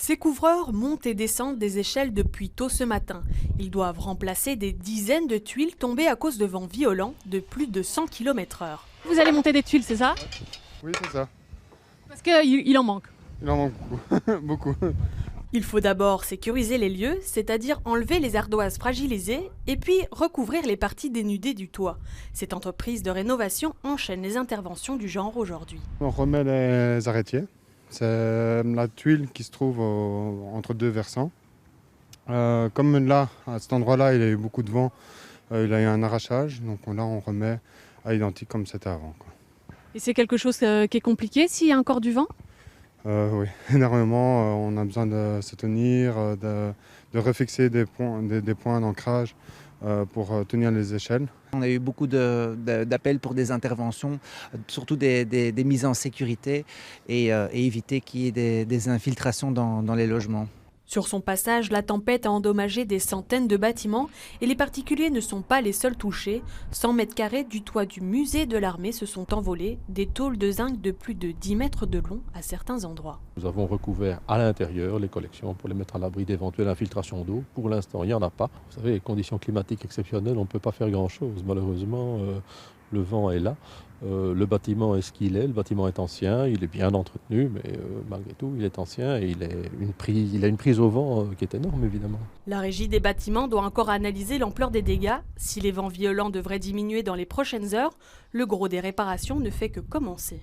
Ces couvreurs montent et descendent des échelles depuis tôt ce matin. Ils doivent remplacer des dizaines de tuiles tombées à cause de vents violents de plus de 100 km/h. Vous allez monter des tuiles, c'est ça? Oui, c'est ça. Parce qu'il en manque. Il en manque beaucoup. beaucoup. Il faut d'abord sécuriser les lieux, c'est-à-dire enlever les ardoises fragilisées et puis recouvrir les parties dénudées du toit. Cette entreprise de rénovation enchaîne les interventions du genre aujourd'hui. On remet les arrêtiers. C'est la tuile qui se trouve entre deux versants. Comme là, à cet endroit-là, il y a eu beaucoup de vent, il y a eu un arrachage. Donc là, on remet à l'identique comme c'était avant, quoi. Et c'est quelque chose qui est compliqué s'il y a encore du vent? Oui, énormément. On a besoin de se tenir, de refixer des points d'ancrage pour tenir les échelles. On a eu beaucoup d'appels pour des interventions, surtout des mises en sécurité et éviter qu'il y ait des infiltrations dans les logements. Sur son passage, la tempête a endommagé des centaines de bâtiments et les particuliers ne sont pas les seuls touchés. 100 mètres carrés du toit du musée de l'armée se sont envolés, des tôles de zinc de plus de 10 mètres de long à certains endroits. Nous avons recouvert à l'intérieur les collections pour les mettre à l'abri d'éventuelles infiltrations d'eau. Pour l'instant, il n'y en a pas. Vous savez, les conditions climatiques exceptionnelles, on ne peut pas faire grand-chose. Malheureusement, le vent est là. Le bâtiment est ce qu'il est. Le bâtiment est ancien, il est bien entretenu, mais malgré tout, il est ancien et il a une prise au vent qui est énorme, évidemment. La régie des bâtiments doit encore analyser l'ampleur des dégâts. Si les vents violents devraient diminuer dans les prochaines heures, le gros des réparations ne fait que commencer.